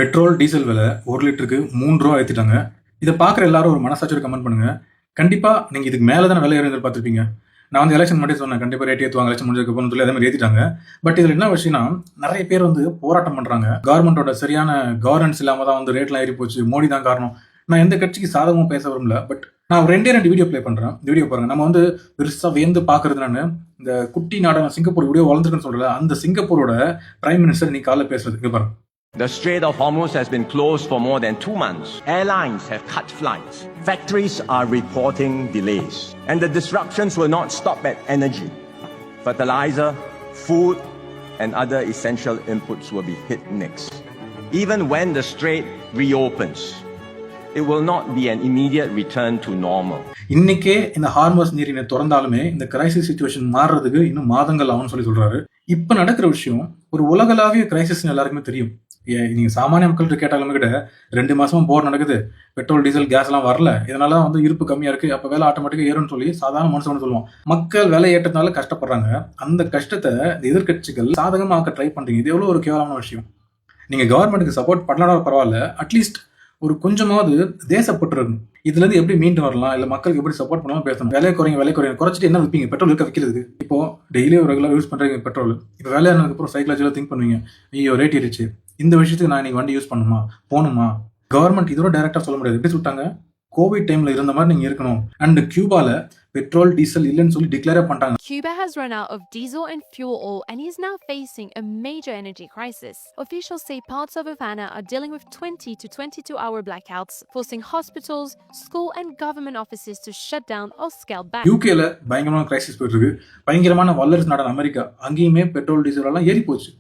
Petrol, diesel விலை 1 லிட்டருக்கு ரூ. 3 ஏத்திட்டாங்க. இத பார்க்குற எல்லாரும் ஒரு மனசாட்சியோட கமெண்ட் பண்ணுங்க. கண்டிப்பா நீங்க இதுக்கு மேல தான விலை ஏறும் எதிர்பார்த்திருப்பீங்க. நான் வந்து எலெக்ஷன் முன்னாடியே சொன்னேன். கண்டிப்பா ரேட் ஏத்துவாங்க. எலெக்ஷன் முடிஞ்சதுக்கப்புறம் சொல்லி அதே மாரி ஏத்திட்டாங்க. பட் இதுல என்ன விஷயம்னா, நெறைய பேர் வந்து போராட்டம் பண்றாங்க. கவர்மெண்ட்டோட சரியான கவர்னன்ஸ் இல்லாம தான் வந்து ரேட்லாம் ஏறி போச்சு. மோடி தான் காரணம். நான் எந்த கட்சிக்கு சாதகமா பேச விரும்பல. பட் நான் 2 வீடியோ ப்ளே பண்றேன். இந்த வீடியோ பாருங்க. நம்ம வந்து பெருசா வியந்து பார்க்கறது நானு, இந்த குட்டி நாடான சிங்கப்பூர் இவ்வளோ வளர்ந்துருக்குன்னு சொல்றேன்ல, அந்த சிங்கப்பூரோட பிரைம் மினிஸ்டர் இன்னைக்கு காலைல பேசுறது. இங்க பாருங்க. The Strait of Hormuz has been closed for more than 2 months. Airlines have cut flights. Factories are reporting delays. And the disruptions will not stop at energy. Fertilizer, food, and other essential inputs will be hit next. Even when the strait reopens, it will not be an immediate return to normal. இன்னைக்கே இந்த Hormuz நீரினை திறந்தாலுமே இந்த crisis situation மாறுறதுக்கு இன்னும் மாதங்கள் ஆகும்னு சொல்றாரு. இப்ப நடக்கிற விஷயம் ஒரு உலகளாவிய கிரைசிஸ் எல்லாருக்குமே தெரியும். நீங்க சாமானிய மக்கள்கிட்ட கேட்டாலுமே கிட்ட 2 மாசமா போர் நடக்குது, பெட்ரோல் டீசல் கேஸ் எல்லாம் வரல, இதனால வந்து இருப்பு கம்மியா இருக்கு, அப்ப வேலை ஆட்டோமேட்டிக்கா ஏறும்னு சொல்லி சாதாரண மனுஷன் சொல்லுவோம். மக்கள் வேலை ஏற்றதுனால கஷ்டப்படுறாங்க. அந்த கஷ்டத்தை எதிர்கட்சிகள் சாதகமாக்க ட்ரை பண்றீங்க. இது எவ்வளவு ஒரு கேவலமான விஷயம். நீங்க கவர்மெண்ட்டுக்கு சப்போர்ட் பண்ணலாம் பரவாயில்ல, அட்லீஸ்ட் ஒரு கொஞ்சமாவது தேசப்பட்டு இருக்கணும். இதுல இருந்து எப்படி மீண்டு வரலாம், இல்ல மக்களுக்கு எப்படி சப்போர்ட் பண்ணலாம் பேசணும். விலை குறைங்க குறைச்சிட்டு என்ன விற்பீங்க? பெட்ரோல் இருக்க விற்கிறது. இப்போ டெய்லி ஒரு ரெகுலர் யூஸ் பண்றீங்க பெட்ரோல். இப்போ வேலை அப்புறம் சைக்கலாஜிக்கலா திங்க் பண்ணுவீங்க, ஐயோ ரேட் ஏறிச்சு, இந்த விஷயத்துக்கு நான் இன்னைக்கு வண்டி யூஸ் பண்ணுமா போகணுமா? கவர்மெண்ட் இதோட டைரக்டா சொல்ல முடியாது. எப்படி சொல்லிட்டாங்க, கோவிட் டைம்ல இருந்த மாதிரி நீங்க இருக்கணும். அண்ட் கியூபால பெட்ரோல் டீசல் இல்லைன்னு சொல்லி டிக்ளேர் பண்ணிட்டாங்க. Cuba has run out of diesel and fuel oil and is now facing a major energy crisis. Officials say parts of Havana are dealing with 20 to 22-hour blackouts, forcing hospitals, school and government offices to shut down or scale back. யூகேல பயங்கரமான crisis போயிட்டு இருக்கு. பயங்கரமான வல்லரசு நாடான America, அங்கேயுமே petrol diesel எல்லாம் ஏறி போச்சு.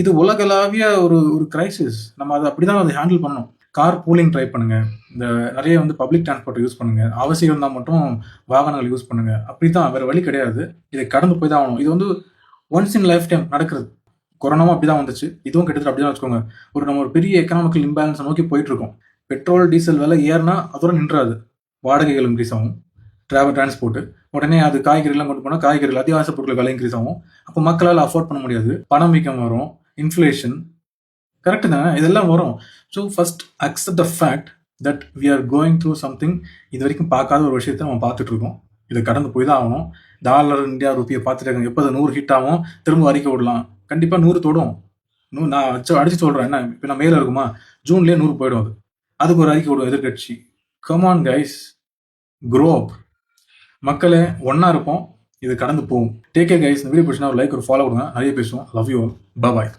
இது உலகளாவிய ஒரு கிரைசிஸ். நம்ம அதை அப்படிதான் அதை ஹேண்டில் பண்ணணும். கார் பூலிங் ட்ரை பண்ணுங்க. இந்த நிறைய வந்து பப்ளிக் டிரான்ஸ்போர்ட் யூஸ் பண்ணுங்க. அவசியம் இருந்தால் மட்டும் வாகனங்கள் யூஸ் பண்ணுங்க. அப்படித்தான், வேற வழி கிடையாது. இதை கடந்து போய் தான் ஆகணும். இது வந்து ஒன்ஸ் இன் லைஃப் டைம் நடக்கிறது. கொரோனாவும் அப்படிதான் வந்துச்சு, இதுவும் கிட்டத்தட்ட அப்படிதான் வச்சுக்கோங்க. நம்ம ஒரு பெரிய எக்கனாமிக்கல் இம்பேலன்ஸை நோக்கி போயிட்டு இருக்கோம். பெட்ரோல் டீசல் விலை ஏறினா அதோட நின்றாது. வாடகைகள் இன்க்ரீஸ் ஆகும், டிரான்ஸ்போர்ட், உடனே அது காய்கறிலாம் கொண்டு போனால் காய்கறிகள் அத்தியாவசிய பொருட்கள் விலை இன்க்ரீஸ் ஆகும். அப்போ மக்களால் அஃபோர்ட் பண்ண முடியாது. பணம் வீக்கம் வரும், இன்ஃப்ளேஷன். கரெக்டு தானே? இதெல்லாம் வரும். So first accept the fact that we are going through something. இது வரைக்கும் பார்க்காத ஒரு விஷயத்தை நம்ம பார்த்துட்டு இருக்கோம். இதை கடந்து போய் தான் ஆகணும். டாலர் இந்தியா ரூபியை பார்த்துட்டு இருக்காங்க. எப்போ 100 ஹிட் ஆகும், திரும்ப அறிக்கை விடலாம். கண்டிப்பாக 100 தொடும். நான் அடிச்சு சொல்கிறேன். என்ன இப்போ நான் மேலே இருக்குமா, ஜூன்லேயே 100 போயிடும். அதுக்கு ஒரு அறிக்கை விடும் எதிர்கட்சி. Come on guys, grow up. மக்களே ஒன்றா இருப்போம், இது கடந்து போகும். Take care guys. இந்த வீடியோ பிடிச்சினா ஒரு லைக், ஒரு ஃபாலோ கொடுங்க. நிறைய பேசுவோம். Love you all. பாய்.